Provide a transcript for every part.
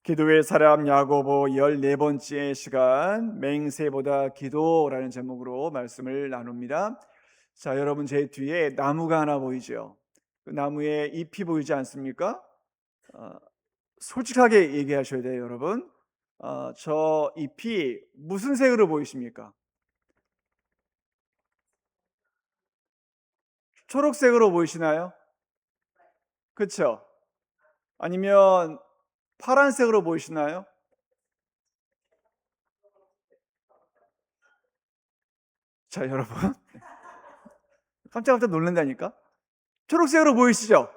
기도의 사람 야고보 14번째 시간 맹세보다 기도라는 제목으로 말씀을 나눕니다. 자, 여러분 제 뒤에 나무가 하나 보이죠? 그 나무에 잎이 보이지 않습니까? 어, 솔직하게 얘기하셔야 돼요, 여러분. 저 잎이 무슨 색으로 보이십니까? 초록색으로 보이시나요? 그렇죠? 아니면 파란색으로 보이시나요? 자, 여러분 깜짝깜짝 놀란다니까? 초록색으로 보이시죠?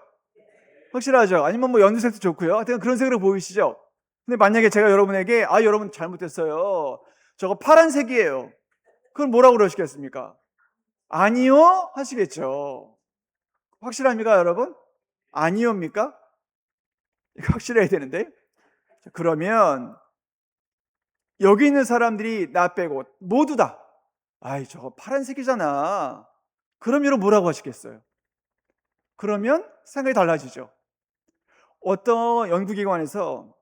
확실하죠? 아니면 뭐 연두색도 좋고요. 하여튼 그런 색으로 보이시죠? 근데 만약에 제가 여러분에게 여러분 잘못했어요, 저거 파란색이에요, 그럼 뭐라고 그러시겠습니까? 아니요 하시겠죠. 확실합니까, 여러분? 아니요입니까? 이거 확실해야 되는데. 자, 그러면 여기 있는 사람들이 나 빼고 모두 다 아이 저거 파란색이잖아, 그럼 여러분 뭐라고 하시겠어요? 그러면 생각이 달라지죠. 어떤 연구기관에서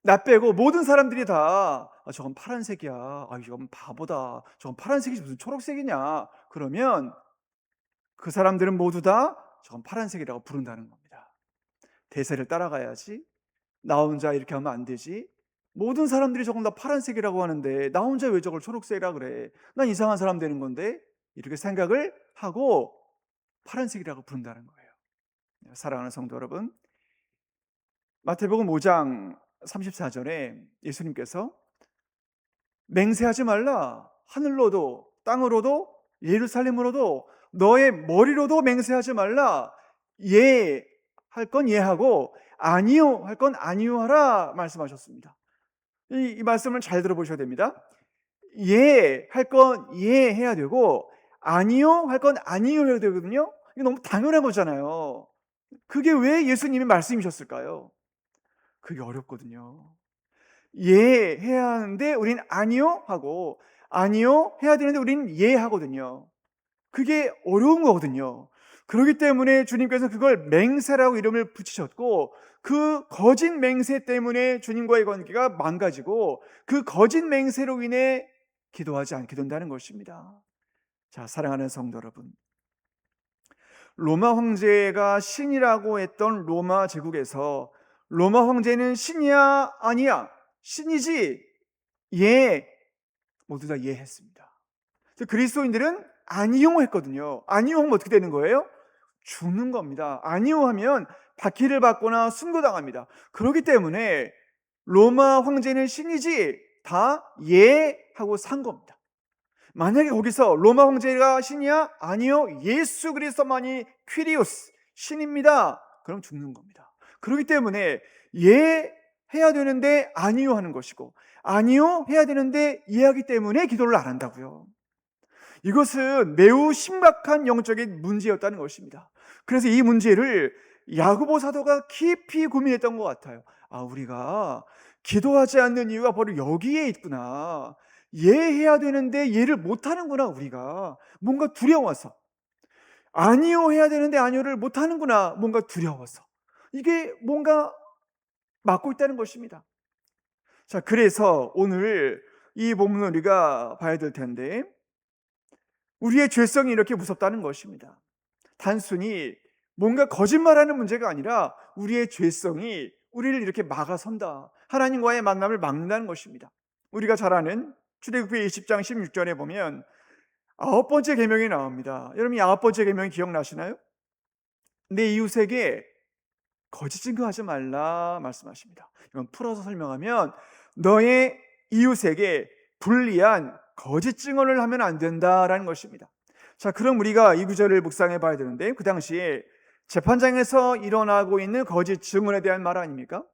나 빼고 모든 사람들이 다 저건 파란색이야, 이건 바보다, 저건 파란색이지 무슨 초록색이냐, 그러면 그 사람들은 모두 다 저건 파란색이라고 부른다는 겁니다. 대세를 따라가야지, 나 혼자 이렇게 하면 안 되지, 모든 사람들이 저건 다 파란색이라고 하는데 나 혼자 왜 저걸 초록색이라 그래, 난 이상한 사람 되는 건데, 이렇게 생각을 하고 파란색이라고 부른다는 거예요. 사랑하는 성도 여러분, 마태복음 5장 34절에 예수님께서 맹세하지 말라, 하늘로도 땅으로도 예루살렘으로도 너의 머리로도 맹세하지 말라, 예 할 건 예하고 아니요 할 건 아니요 하라 말씀하셨습니다. 이 말씀을 잘 들어보셔야 됩니다. 예 할 건 예 해야 되고 아니요 할 건 아니요 해야 되거든요. 이게 너무 당연한 거잖아요. 그게 왜 예수님의 말씀이셨을까요? 그게 어렵거든요. 예 해야 하는데 우린 아니요 하고, 아니요 해야 되는데 우린 예 하거든요. 그게 어려운 거거든요. 그렇기 때문에 주님께서는 그걸 맹세라고 이름을 붙이셨고, 그 거짓 맹세 때문에 주님과의 관계가 망가지고 그 거짓 맹세로 인해 기도하지 않게 된다는 것입니다. 자, 사랑하는 성도 여러분, 로마 황제가 신이라고 했던 로마 제국에서 로마 황제는 신이야 아니야? 신이지, 예, 모두 다 예했습니다. 그리스도인들은 아니요 했거든요. 아니요 하면 어떻게 되는 거예요? 죽는 겁니다. 아니요 하면 박해를 받거나 순교당합니다. 그렇기 때문에 로마 황제는 신이지, 다 예 하고 산 겁니다. 만약에 거기서 로마 황제가 신이야? 아니요, 예수 그리스도만이 퀴리오스 신입니다, 그럼 죽는 겁니다. 그렇기 때문에 예 해야 되는데 아니요 하는 것이고, 아니요 해야 되는데 예 하기 때문에 기도를 안 한다고요. 이것은 매우 심각한 영적인 문제였다는 것입니다. 그래서 이 문제를 야고보 사도가 깊이 고민했던 것 같아요. 우리가 기도하지 않는 이유가 바로 여기에 있구나. 예해야 되는데 예를 못하는구나. 우리가 뭔가 두려워서. 아니요 해야 되는데 아니요를 못하는구나. 뭔가 두려워서. 이게 뭔가 막고 있다는 것입니다. 자, 그래서 오늘 이 본문을 우리가 봐야 될 텐데, 우리의 죄성이 이렇게 무섭다는 것입니다. 단순히 뭔가 거짓말하는 문제가 아니라 우리의 죄성이 우리를 이렇게 막아선다, 하나님과의 만남을 막는다는 것입니다. 우리가 잘 아는 출애굽기 20장 16절에 보면 9번째 계명이 나옵니다. 여러분, 이 9번째 계명이 기억나시나요? 내 이웃에게 거짓 증거하지 말라 말씀하십니다. 이건 풀어서 설명하면 너의 이웃에게 불리한 거짓 증언을 하면 안 된다라는 것입니다. 자, 그럼 우리가 이 구절을 묵상해 봐야 되는데, 그 당시에 재판장에서 일어나고 있는 거짓 증언에 대한 말 아닙니까?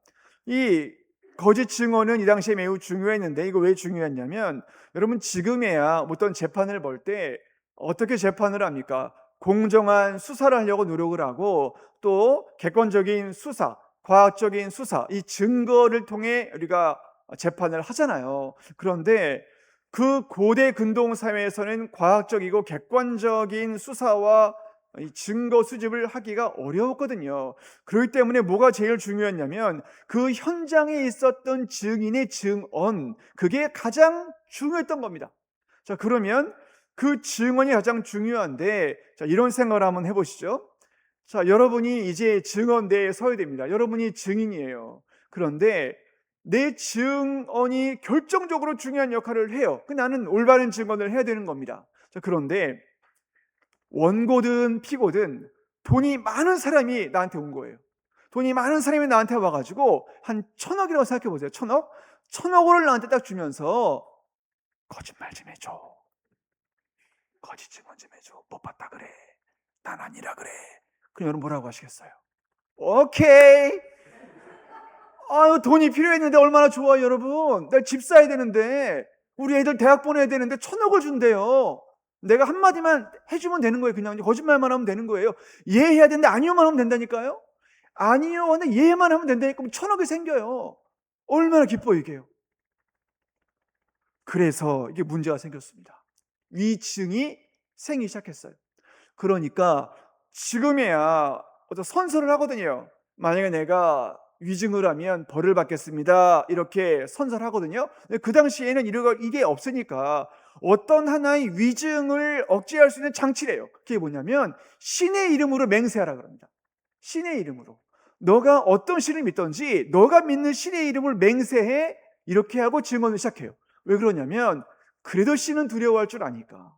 이 거짓 증언은 이 당시에 매우 중요했는데, 이거 왜 중요했냐면, 여러분 지금에야 어떤 재판을 볼 때 어떻게 재판을 합니까? 공정한 수사를 하려고 노력을 하고, 또 객관적인 수사, 과학적인 수사, 이 증거를 통해 우리가 재판을 하잖아요. 그런데 그 고대 근동 사회에서는 과학적이고 객관적인 수사와 이 증거 수집을 하기가 어려웠거든요. 그렇기 때문에 뭐가 제일 중요했냐면 그 현장에 있었던 증인의 증언, 그게 가장 중요했던 겁니다. 자, 그러면 그 증언이 가장 중요한데, 자, 이런 생각을 한번 해보시죠. 자, 여러분이 이제 증언대에 서야 됩니다. 여러분이 증인이에요. 그런데 내 증언이 결정적으로 중요한 역할을 해요. 나는 올바른 증언을 해야 되는 겁니다. 자, 그런데 원고든 피고든 돈이 많은 사람이 나한테 온 거예요. 돈이 많은 사람이 나한테 와가지고 한 1,000억이라고 생각해 보세요. 1,000억? 1,000억을 나한테 딱 주면서 거짓말 좀 해줘. 거짓 증언 좀 해줘. 못 봤다 그래. 난 아니라 그래. 그럼 여러분 뭐라고 하시겠어요? 오케이. 아유, 돈이 필요했는데 얼마나 좋아요, 여러분. 내가 집 사야 되는데, 우리 애들 대학 보내야 되는데 1,000억을 준대요. 내가 한마디만 해주면 되는 거예요. 그냥 거짓말만 하면 되는 거예요. 예해야 되는데 아니요만 하면 된다니까요. 아니요 근데 예만 하면 된다니까. 그럼 1,000억이 생겨요. 얼마나 기뻐요 이게요. 그래서 이게 문제가 생겼습니다. 위증이 생기기 시작했어요. 그러니까 지금에야 어떤 선서를 하거든요. 만약에 내가 위증을 하면 벌을 받겠습니다, 이렇게 선서를 하거든요. 그 당시에는 이게 없으니까 어떤 하나의 위증을 억제할 수 있는 장치래요. 그게 뭐냐면 신의 이름으로 맹세하라 그럽니다. 신의 이름으로. 너가 어떤 신을 믿던지 너가 믿는 신의 이름을 맹세해, 이렇게 하고 증언을 시작해요. 왜 그러냐면 그래도 신은 두려워할 줄 아니까,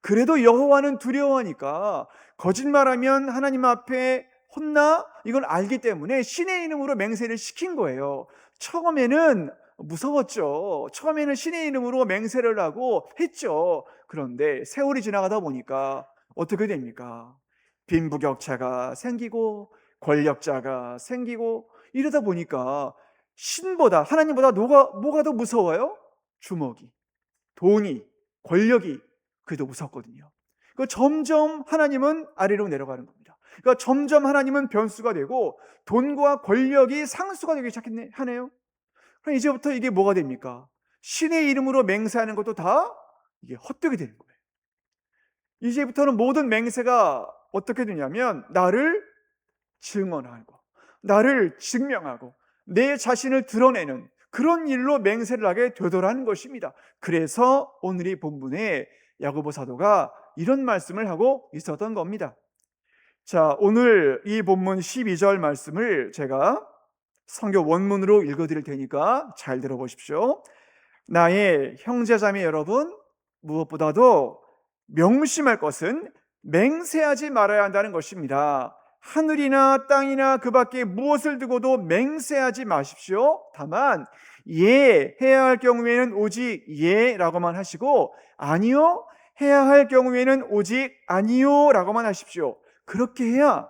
그래도 여호와는 두려워하니까, 거짓말하면 하나님 앞에 혼나, 이걸 알기 때문에 신의 이름으로 맹세를 시킨 거예요. 처음에는 무서웠죠. 처음에는 신의 이름으로 맹세를 하고 했죠. 그런데 세월이 지나가다 보니까 어떻게 됩니까? 빈부격차가 생기고 권력자가 생기고, 이러다 보니까 신보다, 하나님보다 뭐가 더 무서워요? 주먹이, 돈이, 권력이 그게 더 무섭거든요. 그 점점 하나님은 아래로 내려가는 겁니다. 그러니까 점점 하나님은 변수가 되고 돈과 권력이 상수가 되기 시작하네요. 그럼 이제부터 이게 뭐가 됩니까? 신의 이름으로 맹세하는 것도 다 이게 헛되게 되는 거예요. 이제부터는 모든 맹세가 어떻게 되냐면 나를 증언하고 나를 증명하고 내 자신을 드러내는 그런 일로 맹세를 하게 되더라는 것입니다. 그래서 오늘 이 본문에 야고보 사도가 이런 말씀을 하고 있었던 겁니다. 자, 오늘 이 본문 12절 말씀을 제가 성경 원문으로 읽어드릴 테니까 잘 들어보십시오. 나의 형제자매 여러분, 무엇보다도 명심할 것은 맹세하지 말아야 한다는 것입니다. 하늘이나 땅이나 그 밖에 무엇을 두고도 맹세하지 마십시오. 다만 해야 할 경우에는 오직 라고만 하시고, 아니요 해야 할 경우에는 오직 아니요 라고만 하십시오. 그렇게 해야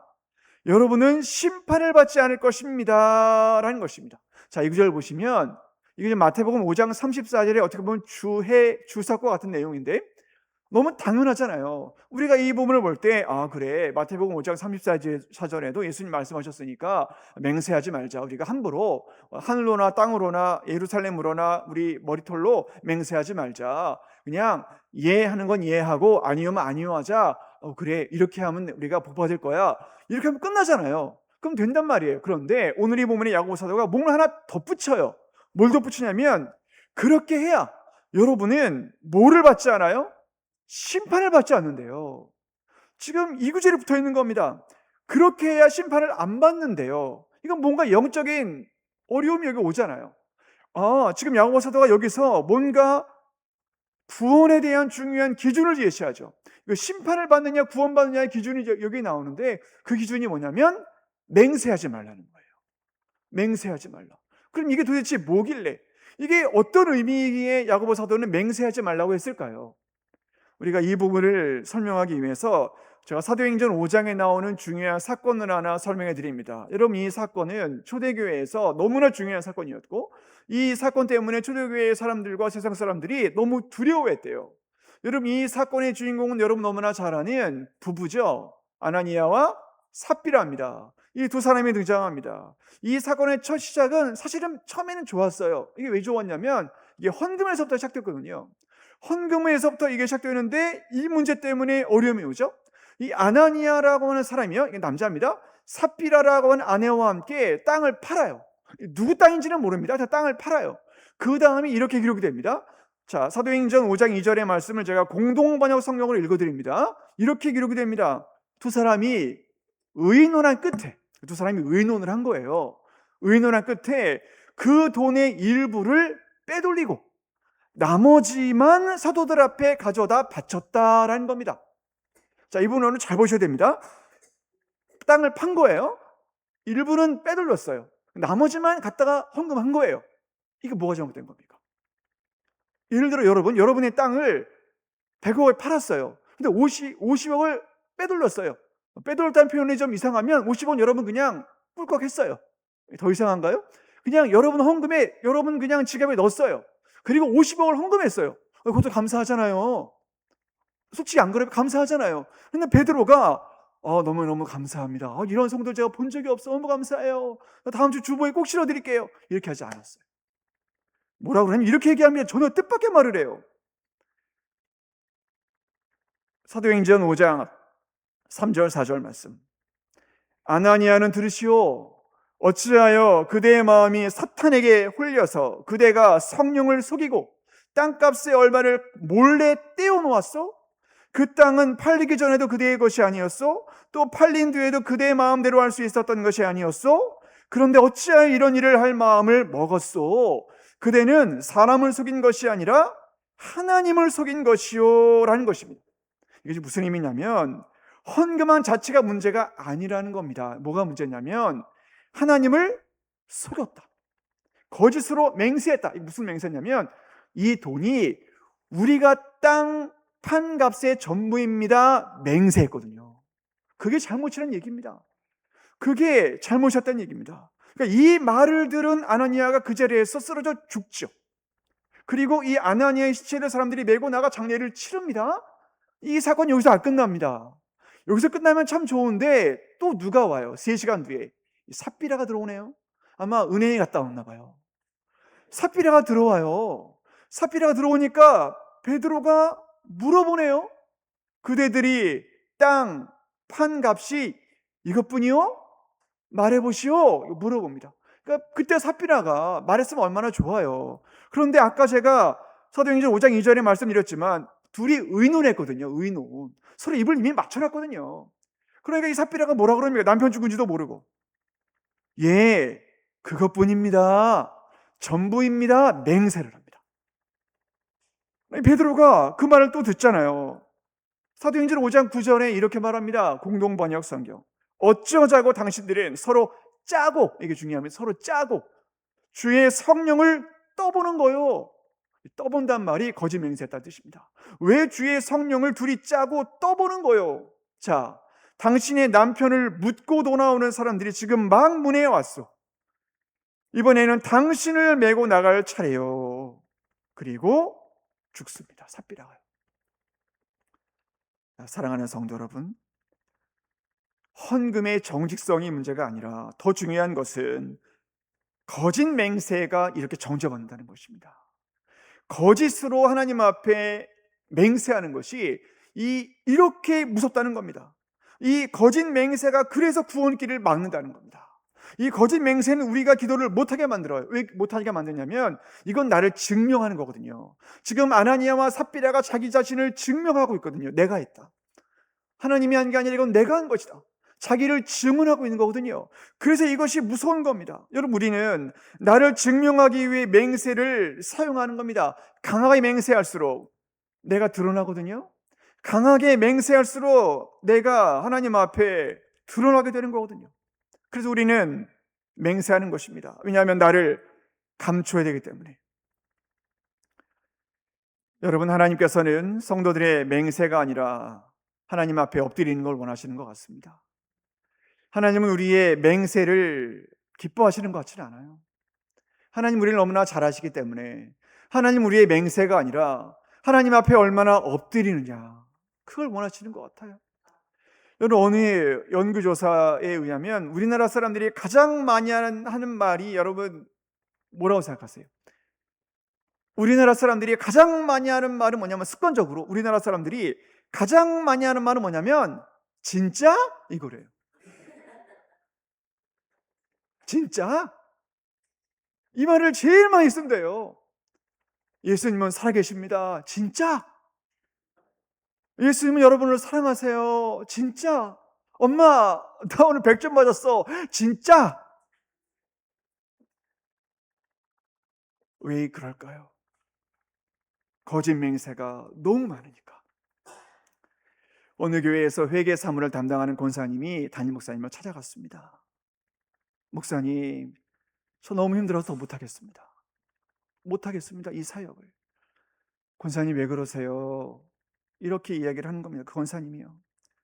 여러분은 심판을 받지 않을 것입니다 라는 것입니다. 자, 이 구절 보시면 이게 마태복음 5장 34절에 어떻게 보면 주석과 같은 내용인데 너무 당연하잖아요. 우리가 이 부분을 볼 때 그래, 마태복음 5장 34절에도 예수님 말씀하셨으니까 맹세하지 말자. 우리가 함부로 하늘로나 땅으로나 예루살렘으로나 우리 머리털로 맹세하지 말자. 그냥 하는 건 하고 아니오면 아니오 하자. 그래, 이렇게 하면 우리가 복 받을 거야. 이렇게 하면 끝나잖아요. 그럼 된단 말이에요. 그런데 오늘 이 부분에 야고보 사도가 뭔가 하나 덧붙여요. 뭘 덧붙이냐면 그렇게 해야 여러분은 뭐를 받지 않아요? 심판을 받지 않는데요. 지금 이 구절에 붙어 있는 겁니다. 그렇게 해야 심판을 안 받는데요. 이건 뭔가 영적인 어려움이 여기 오잖아요. 지금 야고보 사도가 여기서 뭔가 구원에 대한 중요한 기준을 제시하죠. 심판을 받느냐 구원받느냐의 기준이 여기 나오는데, 그 기준이 뭐냐면 맹세하지 말라는 거예요. 맹세하지 말라. 그럼 이게 도대체 뭐길래, 이게 어떤 의미에 야고보 사도는 맹세하지 말라고 했을까요? 우리가 이 부분을 설명하기 위해서 제가 사도행전 5장에 나오는 중요한 사건을 하나 설명해 드립니다. 여러분, 이 사건은 초대교회에서 너무나 중요한 사건이었고, 이 사건 때문에 초대교회의 사람들과 세상 사람들이 너무 두려워했대요. 여러분, 이 사건의 주인공은 여러분 너무나 잘 아는 부부죠. 아나니아와 삽비라입니다. 이 두 사람이 등장합니다. 이 사건의 첫 시작은 사실은 처음에는 좋았어요. 이게 왜 좋았냐면 이게 헌금에서부터 시작됐거든요. 헌금에서부터 이게 시작되는데 이 문제 때문에 어려움이 오죠. 이 아나니아라고 하는 사람이요, 이게 남자입니다. 삽비라라고 하는 아내와 함께 땅을 팔아요. 누구 땅인지는 모릅니다. 다 땅을 팔아요. 그 다음에 이렇게 기록이 됩니다. 자, 사도행전 5장 2절의 말씀을 제가 공동번역 성경으로 읽어드립니다. 이렇게 기록이 됩니다. 두 사람이 의논한 끝에, 두 사람이 의논을 한 거예요. 의논한 끝에 그 돈의 일부를 빼돌리고 나머지만 사도들 앞에 가져다 바쳤다라는 겁니다. 자, 이 부분은 잘 보셔야 됩니다. 땅을 판 거예요. 일부는 빼돌렸어요. 나머지만 갖다가 헌금한 거예요. 이게 뭐가 잘못된 겁니까? 예를 들어 여러분의 땅을 100억에 팔았어요. 근데 50억을 빼돌렸어요. 빼돌렸다는 표현이 좀 이상하면 50원 여러분 그냥 꿀꺽 했어요. 더 이상한가요? 그냥 여러분 헌금에 여러분 그냥 지갑에 넣었어요. 그리고 50억을 헌금했어요. 그것도 감사하잖아요. 솔직히 안 그래도 감사하잖아요. 근데 베드로가 너무너무 감사합니다. 이런 성도 제가 본 적이 없어. 너무 감사해요. 다음 주 주보에 꼭 실어드릴게요. 이렇게 하지 않았어요. 뭐라고 그러냐면 이렇게 얘기하면 전혀 뜻밖의 말을 해요. 사도행전 5장 3절 4절 말씀. 아나니아는 들으시오. 어찌하여 그대의 마음이 사탄에게 홀려서 그대가 성령을 속이고 땅값의 얼마를 몰래 떼어놓았소? 그 땅은 팔리기 전에도 그대의 것이 아니었소? 또 팔린 뒤에도 그대의 마음대로 할 수 있었던 것이 아니었소? 그런데 어찌하여 이런 일을 할 마음을 먹었소? 그대는 사람을 속인 것이 아니라 하나님을 속인 것이요 라는 것입니다. 이게 무슨 의미냐면 헌금한 자체가 문제가 아니라는 겁니다. 뭐가 문제냐면 하나님을 속였다. 거짓으로 맹세했다. 이게 무슨 맹세냐면 이 돈이 우리가 땅 판 값의 전부입니다. 맹세했거든요. 그게 잘못이라는 얘기입니다. 그게 잘못이었다는 얘기입니다. 그러니까 이 말을 들은 아나니아가 그 자리에서 쓰러져 죽죠. 그리고 이 아나니아의 시체를 사람들이 메고 나가 장례를 치릅니다. 이 사건이 여기서 안 끝납니다. 여기서 끝나면 참 좋은데 또 누가 와요? 3시간 뒤에 삽비라가 들어오네요. 아마 은행에 갔다 왔나 봐요. 삽비라가 들어와요. 삽비라가 들어오니까 베드로가 물어보네요. 그대들이 땅 판 값이 이것뿐이요? 말해보시오. 물어봅니다. 그러니까 그때 삽비라가 말했으면 얼마나 좋아요. 그런데 아까 제가 사도행전 5장 2절에 말씀드렸지만 둘이 의논했거든요. 의논. 서로 입을 이미 맞춰놨거든요. 그러니까 이 삽비라가 뭐라 그럽니까? 남편 죽은지도 모르고. 예, 그것뿐입니다. 전부입니다. 맹세를 합니다. 베드로가 그 말을 또 듣잖아요. 사도행전 5장 9절에 이렇게 말합니다. 공동번역 성경. 어쩌자고 당신들은 서로 짜고, 이게 중요합니다. 서로 짜고 주의 성령을 떠보는 거예요. 떠본단 말이 거짓 맹세했다는 뜻입니다. 왜 주의 성령을 둘이 짜고 떠보는 거예요? 자, 당신의 남편을 묻고 돌아오는 사람들이 지금 막 문에 왔어. 이번에는 당신을 메고 나갈 차례요. 그리고 죽습니다. 삽비라가요. 사랑하는 성도 여러분, 헌금의 정직성이 문제가 아니라 더 중요한 것은 거짓 맹세가 이렇게 정죄받는다는 것입니다. 거짓으로 하나님 앞에 맹세하는 것이 이렇게 무섭다는 겁니다. 이 거짓 맹세가 그래서 구원길을 막는다는 겁니다. 이 거짓 맹세는 우리가 기도를 못하게 만들어요. 왜 못하게 만드냐면 이건 나를 증명하는 거거든요. 지금 아나니아와 삽비라가 자기 자신을 증명하고 있거든요. 내가 했다. 하나님이 한 게 아니라 이건 내가 한 것이다. 자기를 증언하고 있는 거거든요. 그래서 이것이 무서운 겁니다. 여러분, 우리는 나를 증명하기 위해 맹세를 사용하는 겁니다. 강하게 맹세할수록 내가 드러나거든요. 강하게 맹세할수록 내가 하나님 앞에 드러나게 되는 거거든요. 그래서 우리는 맹세하는 것입니다. 왜냐하면 나를 감춰야 되기 때문에. 여러분, 하나님께서는 성도들의 맹세가 아니라 하나님 앞에 엎드리는 걸 원하시는 것 같습니다. 하나님은 우리의 맹세를 기뻐하시는 것 같지는 않아요. 하나님 우리를 너무나 잘 아시기 때문에 하나님 우리의 맹세가 아니라 하나님 앞에 얼마나 엎드리느냐, 그걸 원하시는 것 같아요. 여러분, 어느 연구조사에 의하면 우리나라 사람들이 가장 많이 하는 말이, 여러분 뭐라고 생각하세요? 우리나라 사람들이 가장 많이 하는 말은 뭐냐면, 습관적으로 우리나라 사람들이 가장 많이 하는 말은 뭐냐면 진짜? 이거래요. 진짜? 이 말을 제일 많이 쓴대요. 예수님은 살아계십니다. 진짜? 예수님은 여러분을 사랑하세요. 진짜? 엄마, 나 오늘 100점 맞았어. 진짜? 왜 그럴까요? 거짓 맹세가 너무 많으니까. 어느 교회에서 회계 사무를 담당하는 권사님이 담임 목사님을 찾아갔습니다. 목사님, 저 너무 힘들어서 못하겠습니다. 못하겠습니다. 이 사역을. 권사님 왜 그러세요? 이렇게 이야기를 하는 겁니다. 그 권사님이요.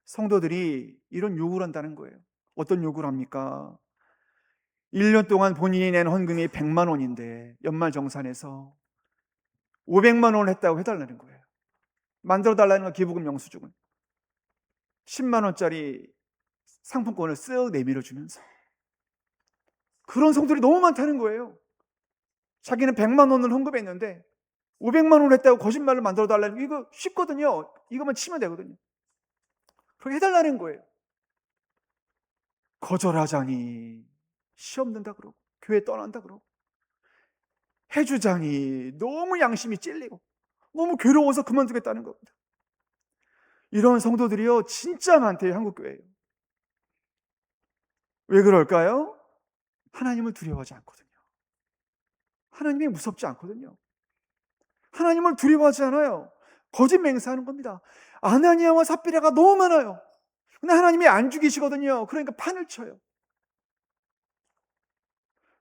성도들이 이런 요구를 한다는 거예요. 어떤 요구를 합니까? 1년 동안 본인이 낸 헌금이 100만 원인데 연말정산에서 500만 원을 했다고 해달라는 거예요. 만들어달라는 거, 기부금 영수증을. 10만 원짜리 상품권을 쓱 내밀어 주면서. 그런 성도들이 너무 많다는 거예요. 자기는 100만 원을 헌금했는데 500만 원을 했다고 거짓말로 만들어달라는 거, 이거 쉽거든요. 이거만 치면 되거든요. 그렇게 해달라는 거예요. 거절하자니 시험 든다 그러고, 교회 떠난다 그러고, 해주자니 너무 양심이 찔리고, 너무 괴로워서 그만두겠다는 겁니다. 이런 성도들이요, 진짜 많대요. 한국교회에요. 왜 그럴까요? 하나님을 두려워하지 않거든요. 하나님이 무섭지 않거든요. 하나님을 두려워하지 않아요. 거짓 맹세하는 겁니다. 아나니아와 삽비라가 너무 많아요. 근데 하나님이 안 죽이시거든요. 그러니까 판을 쳐요.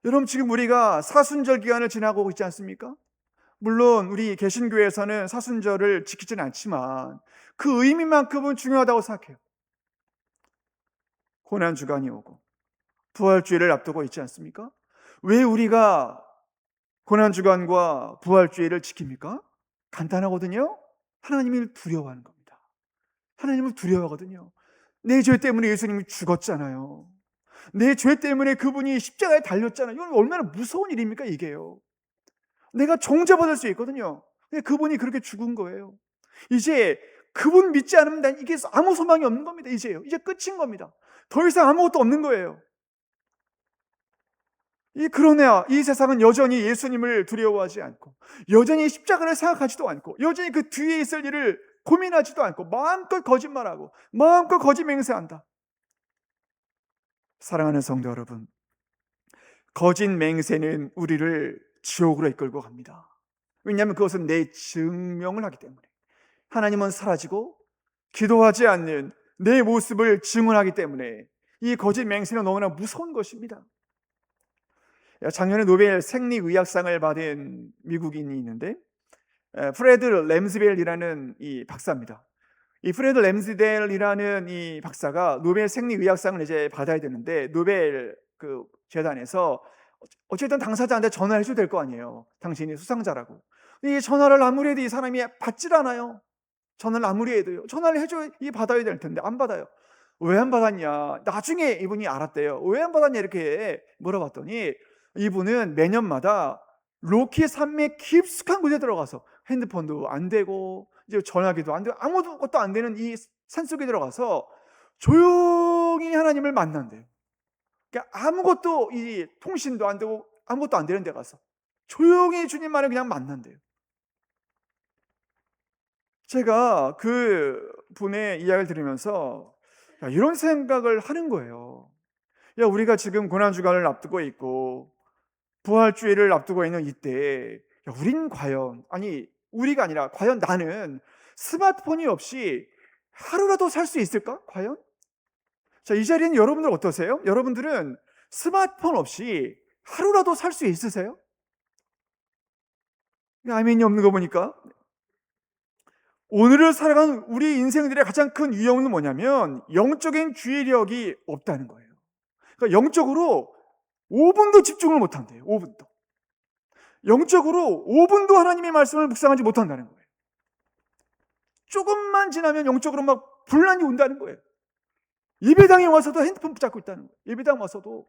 여러분, 지금 우리가 사순절 기간을 지나고 있지 않습니까? 물론 우리 개신교에서는 사순절을 지키지는 않지만 그 의미만큼은 중요하다고 생각해요. 고난주간이 오고 부활주일을 앞두고 있지 않습니까? 왜 우리가 고난주간과 부활주일을 지킵니까? 간단하거든요. 하나님을 두려워하는 겁니다. 하나님을 두려워하거든요. 내 죄 때문에 예수님이 죽었잖아요. 내 죄 때문에 그분이 십자가에 달렸잖아요. 이건 얼마나 무서운 일입니까, 이게요. 내가 정죄받을 수 있거든요. 근데 그분이 그렇게 죽은 거예요. 이제 그분 믿지 않으면 난 이게 아무 소망이 없는 겁니다. 이제 끝인 겁니다. 더 이상 아무것도 없는 거예요. 그러나 이 세상은 여전히 예수님을 두려워하지 않고, 여전히 십자가를 생각하지도 않고, 여전히 그 뒤에 있을 일을 고민하지도 않고, 마음껏 거짓말하고 마음껏 거짓 맹세한다. 사랑하는 성도 여러분, 거짓 맹세는 우리를 지옥으로 이끌고 갑니다. 왜냐하면 그것은 내 증명을 하기 때문에. 하나님은 사라지고 기도하지 않는 내 모습을 증언하기 때문에 이 거짓 맹세는 너무나 무서운 것입니다. 작년에 노벨 생리의학상을 받은 미국인이 있는데, 프레드 램스벨이라는 이 박사입니다. 이 프레드 램스벨이라는 이 박사가 노벨 생리의학상을 이제 받아야 되는데, 노벨 그 재단에서 어쨌든 당사자한테 전화를 해줘야 될 거 아니에요. 당신이 수상자라고. 이 전화를 아무리 해도 이 사람이 받질 않아요. 전화를 아무리 해도요. 전화를 해줘야 받아야 될 텐데 안 받아요. 왜 안 받았냐? 나중에 이분이 알았대요. 왜 안 받았냐 이렇게 물어봤더니, 이분은 매년마다 로키 산맥 깊숙한 곳에 들어가서 핸드폰도 안 되고 이제 전화기도 안 되고 아무것도 안 되는 이 산속에 들어가서 조용히 하나님을 만난대요. 그러니까 아무것도, 이 통신도 안 되고 아무것도 안 되는 데 가서 조용히 주님만을 그냥 만난대요. 제가 그 분의 이야기를 들으면서 이런 생각을 하는 거예요. 우리가 지금 고난주간을 앞두고 있고 부활주일을 앞두고 있는 이때, 우린 과연, 아니 우리가 아니라 과연 나는 스마트폰이 없이 하루라도 살 수 있을까? 과연? 자, 이 자리에는 여러분들 어떠세요? 여러분들은 스마트폰 없이 하루라도 살 수 있으세요? 아멘이 없는 거 보니까. 오늘을 살아가는 우리 인생들의 가장 큰 위험은 뭐냐면 영적인 주의력이 없다는 거예요. 그러니까 영적으로 5분도 집중을 못한대요. 5분도. 영적으로 5분도 하나님의 말씀을 묵상하지 못한다는 거예요. 조금만 지나면 영적으로 막 분란이 온다는 거예요. 예배당에 와서도 핸드폰 붙잡고 있다는 거예요. 예배당 와서도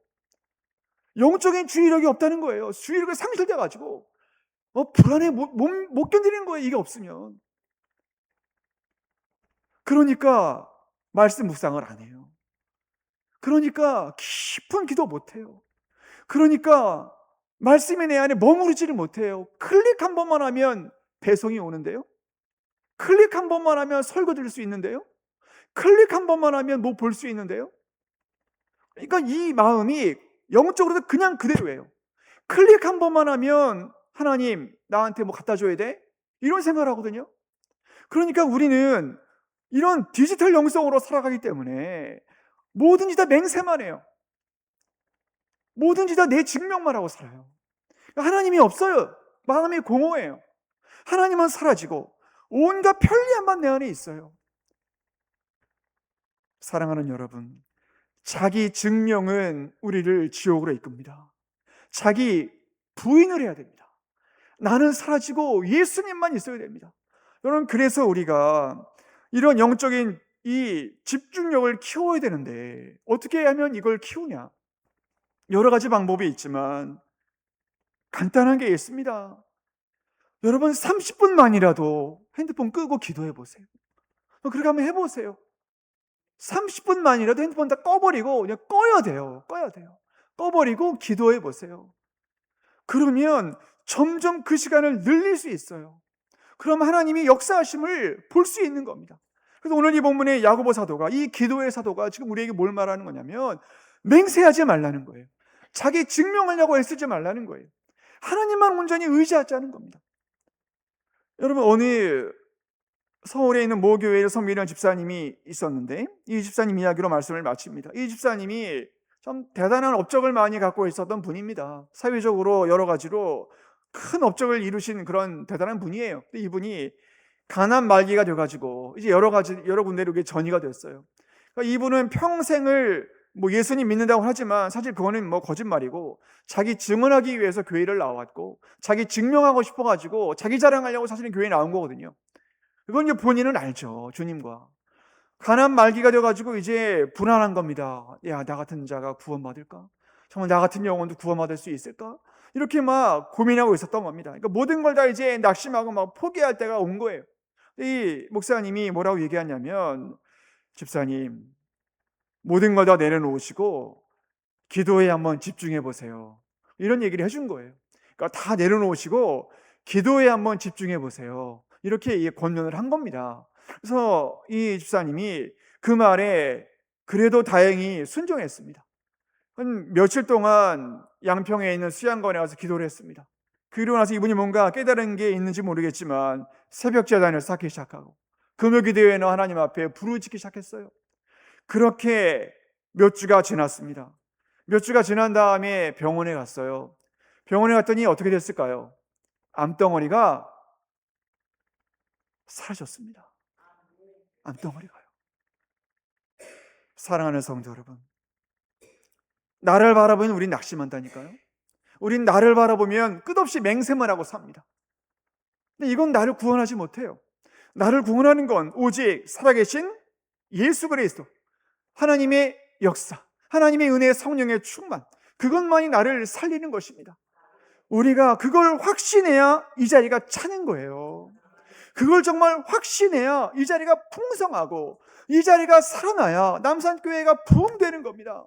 영적인 주의력이 없다는 거예요. 주의력이 상실돼가지고 불안해 못 견디는 거예요. 이게 없으면. 그러니까 말씀 묵상을 안 해요. 그러니까 깊은 기도 못 해요. 그러니까 말씀이 내 안에 머무르지를 못해요. 클릭 한 번만 하면 배송이 오는데요. 클릭 한 번만 하면 설교 들을 수 있는데요. 클릭 한 번만 하면 뭐 볼 수 있는데요. 그러니까 이 마음이 영적으로도 그냥 그대로예요. 클릭 한 번만 하면 하나님 나한테 뭐 갖다 줘야 돼? 이런 생각을 하거든요. 그러니까 우리는 이런 디지털 영성으로 살아가기 때문에 뭐든지 다 맹세만 해요. 뭐든지 다 내 증명만 하고 살아요. 하나님이 없어요. 마음이 공허해요. 하나님은 사라지고 온갖 편리함만 내 안에 있어요. 사랑하는 여러분, 자기 증명은 우리를 지옥으로 이끕니다. 자기 부인을 해야 됩니다. 나는 사라지고 예수님만 있어야 됩니다. 여러분, 그래서 우리가 이런 영적인 이 집중력을 키워야 되는데 어떻게 하면 이걸 키우냐? 여러 가지 방법이 있지만 간단한 게 있습니다. 여러분, 30분만이라도 핸드폰 끄고 기도해 보세요. 그렇게 한번 해보세요. 30분만이라도 핸드폰 다 꺼버리고 그냥 꺼야 돼요. 꺼버리고 기도해 보세요. 그러면 점점 그 시간을 늘릴 수 있어요. 그럼 하나님이 역사하심을 볼 수 있는 겁니다. 그래서 오늘 이 본문의 야고보 사도가, 이 기도의 사도가 지금 우리에게 뭘 말하는 거냐면 맹세하지 말라는 거예요. 자기 증명하려고 애쓰지 말라는 거예요. 하나님만 온전히 의지하자는 겁니다. 여러분, 어느 서울에 있는 모 교회에 성미련 집사님이 있었는데 이 집사님 이야기로 말씀을 마칩니다. 이 집사님이 참 대단한 업적을 많이 갖고 있었던 분입니다. 사회적으로 여러 가지로 큰 업적을 이루신 그런 대단한 분이에요. 근데 이분이 가난 말기가 돼가지고 이제 여러 군데로 전이가 됐어요. 그러니까 이분은 평생을 뭐 예수님 믿는다고 하지만 사실 그거는 뭐 거짓말이고 자기 증언하기 위해서 교회를 나왔고 자기 증명하고 싶어가지고 자기 자랑하려고 사실은 교회에 나온 거거든요. 그건 이제 본인은 알죠. 주님과 가난 말기가 돼가지고 이제 불안한 겁니다. 야, 나 같은 자가 구원받을까? 정말 나 같은 영혼도 구원받을 수 있을까? 이렇게 막 고민하고 있었던 겁니다. 그러니까 모든 걸 다 이제 낙심하고 막 포기할 때가 온 거예요. 이 목사님이 뭐라고 얘기하냐면, 집사님, 모든 걸 다 내려놓으시고 기도에 한번 집중해 보세요. 이런 얘기를 해준 거예요. 그러니까 다 내려놓으시고 기도에 한번 집중해 보세요. 이렇게 권면을 한 겁니다. 그래서 이 집사님이 그 말에 그래도 다행히 순종했습니다. 한 며칠 동안 양평에 있는 수양관에 가서 기도를 했습니다. 그러고 나서 이분이 뭔가 깨달은 게 있는지 모르겠지만 새벽 제단을 쌓기 시작하고 금요 기도회는 하나님 앞에 불을 지기 시작했어요. 그렇게 몇 주가 지났습니다. 몇 주가 지난 다음에 병원에 갔어요. 병원에 갔더니 어떻게 됐을까요? 암덩어리가 사라졌습니다. 암덩어리가요. 사랑하는 성도 여러분, 나를 바라보면 우린 낙심한다니까요. 우린 나를 바라보면 끝없이 맹세만 하고 삽니다. 근데 이건 나를 구원하지 못해요. 나를 구원하는 건 오직 살아계신 예수 그리스도, 하나님의 역사, 하나님의 은혜, 성령의 충만, 그것만이 나를 살리는 것입니다. 우리가 그걸 확신해야 이 자리가 차는 거예요. 그걸 정말 확신해야 이 자리가 풍성하고 이 자리가 살아나야 남산교회가 부흥되는 겁니다.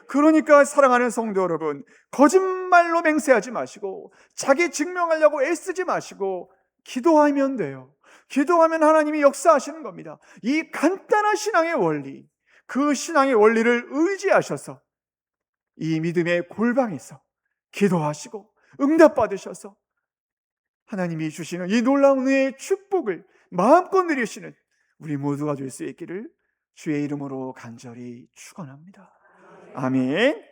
그러니까 사랑하는 성도 여러분, 거짓말로 맹세하지 마시고 자기 증명하려고 애쓰지 마시고 기도하면 돼요. 기도하면 하나님이 역사하시는 겁니다. 이 간단한 신앙의 원리, 그 신앙의 원리를 의지하셔서 이 믿음의 골방에서 기도하시고 응답받으셔서 하나님이 주시는 이 놀라운 은혜의 축복을 마음껏 누리시는 우리 모두가 될 수 있기를 주의 이름으로 간절히 축원합니다. 아멘.